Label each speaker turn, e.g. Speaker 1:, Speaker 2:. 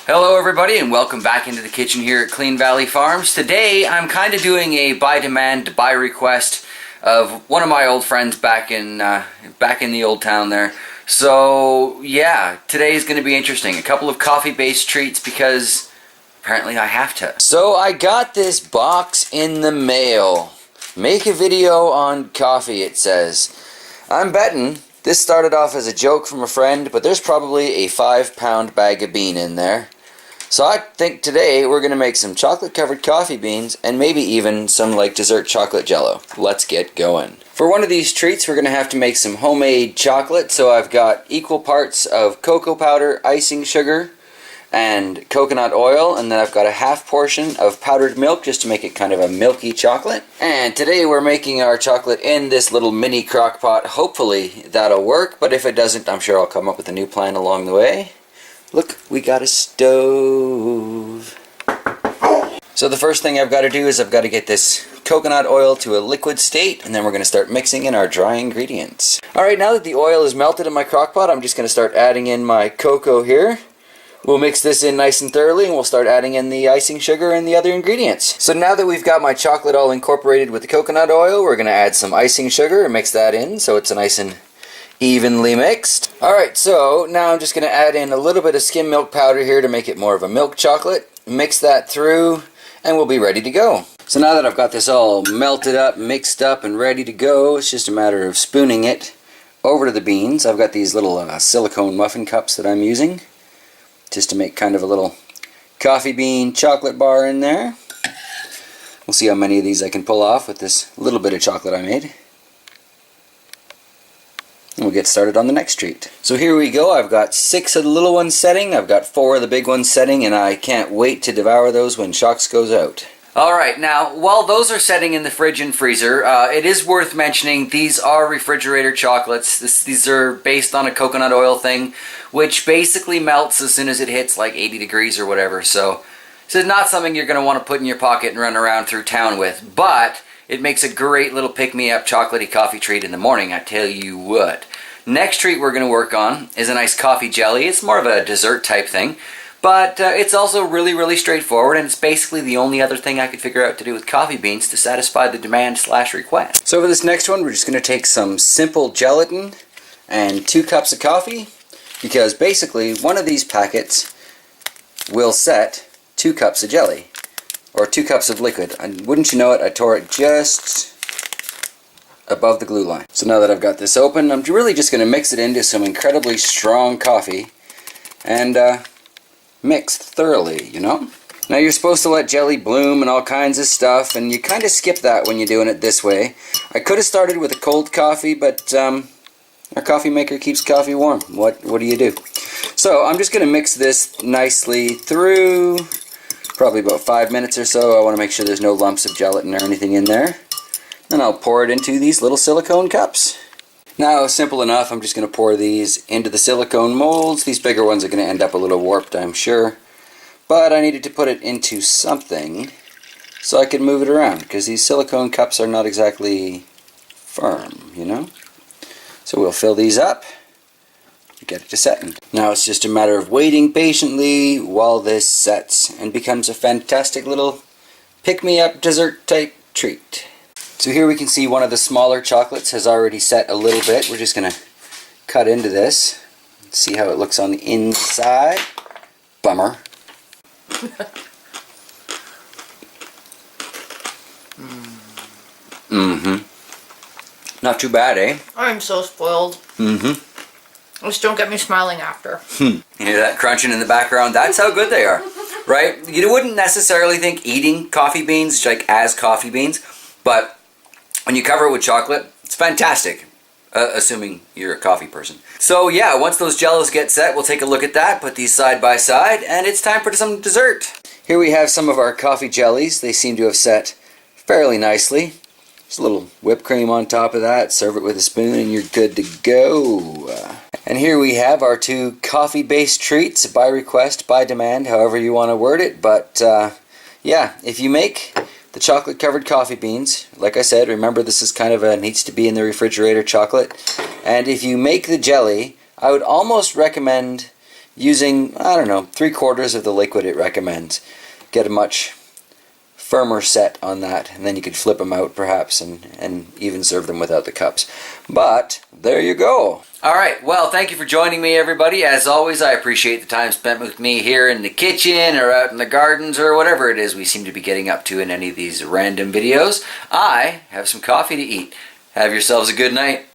Speaker 1: Hello everybody and welcome back into the kitchen here at Clean Valley Farms. Today I'm kind of doing a by demand, by request of one of my old friends back in the old town there. So yeah, today is going to be interesting. A couple of coffee based treats because apparently I have to. So I got this box in the mail. Make a video on coffee, it says. I'm betting this started off as a joke from a friend, but there's probably a 5-pound bag of bean in there. So I think today we're going to make some chocolate covered coffee beans and maybe even some like dessert chocolate jello. Let's get going. For one of these treats we're going to have to make some homemade chocolate. So I've got equal parts of cocoa powder, icing sugar, and coconut oil, and then I've got a half portion of powdered milk just to make it kind of a milky chocolate. And today we're making our chocolate in this little mini crock pot. Hopefully that'll work, but if it doesn't, I'm sure I'll come up with a new plan along the way. Look, we got a stove. So the first thing I've got to do is I've got to get this coconut oil to a liquid state, and then we're going to start mixing in our dry ingredients. Alright, now that the oil is melted in my crock pot, I'm just going to start adding in my cocoa here. We'll mix this in nice and thoroughly, and we'll start adding in the icing sugar and the other ingredients. So now that we've got my chocolate all incorporated with the coconut oil, we're going to add some icing sugar and mix that in so it's nice and evenly mixed. Alright, so now I'm just going to add in a little bit of skim milk powder here to make it more of a milk chocolate. Mix that through, and we'll be ready to go. So now that I've got this all melted up, mixed up, and ready to go, it's just a matter of spooning it over to the beans. I've got these little silicone muffin cups that I'm using, just to make kind of a little coffee bean chocolate bar in there. We'll see how many of these I can pull off with this little bit of chocolate I made. And we'll get started on the next treat. So here we go. I've got 6 of the little ones setting. I've got 4 of the big ones setting, and I can't wait to devour those when Shocks goes out. Alright, now while those are setting in the fridge and freezer, it is worth mentioning these are refrigerator chocolates. These are based on a coconut oil thing, which basically melts as soon as it hits like 80 degrees or whatever. So this is not something you're going to want to put in your pocket and run around through town with, but it makes a great little pick-me-up chocolatey coffee treat in the morning, I tell you what. Next treat we're going to work on is a nice coffee jelly. It's more of a dessert type thing. But it's also really straightforward, and it's basically the only other thing I could figure out to do with coffee beans to satisfy the demand/request. So for this next one, we're just going to take some simple gelatin and 2 cups of coffee, because basically one of these packets will set 2 cups of jelly, or 2 cups of liquid. And wouldn't you know it, I tore it just above the glue line. So now that I've got this open, I'm really just going to mix it into some incredibly strong coffee, and mixed thoroughly, you know? Now you're supposed to let jelly bloom and all kinds of stuff, and you kind of skip that when you're doing it this way. I could have started with a cold coffee, but our coffee maker keeps coffee warm. What do you do? So I'm just going to mix this nicely through, probably about 5 minutes or so. I want to make sure there's no lumps of gelatin or anything in there. Then I'll pour it into these little silicone cups. Now, simple enough, I'm just going to pour these into the silicone molds. These bigger ones are going to end up a little warped, I'm sure. But I needed to put it into something so I could move it around, because these silicone cups are not exactly firm, you know? So we'll fill these up and get it to setting. Now it's just a matter of waiting patiently while this sets and becomes a fantastic little pick-me-up dessert type treat. So here we can see one of the smaller chocolates has already set a little bit. We're just going to cut into this and see how it looks on the inside. Bummer. Not too bad, eh?
Speaker 2: I'm so spoiled. Just don't get me smiling after.
Speaker 1: You hear that crunching in the background? That's how good they are, right? You wouldn't necessarily think eating coffee beans like as coffee beans, but when you cover it with chocolate, it's fantastic, assuming you're a coffee person. So yeah, once those jellos get set, we'll take a look at that, put these side by side, and it's time for some dessert. Here we have some of our coffee jellies. They seem to have set fairly nicely. Just a little whipped cream on top of that, serve it with a spoon, and you're good to go. And here we have our 2 coffee-based treats, by request, by demand, however you want to word it. But yeah, if you make the chocolate covered coffee beans, like I said, remember this is kind of a needs to be in the refrigerator chocolate. And if you make the jelly, I would almost recommend using, I don't know, 3/4 of the liquid it recommends. Get a much firmer set on that, and then you could flip them out perhaps and even serve them without the cups. But there you go. Alright, well, thank you for joining me, everybody. As always, I appreciate the time spent with me here in the kitchen or out in the gardens or whatever it is we seem to be getting up to in any of these random videos. I have some coffee to eat. Have yourselves a good night.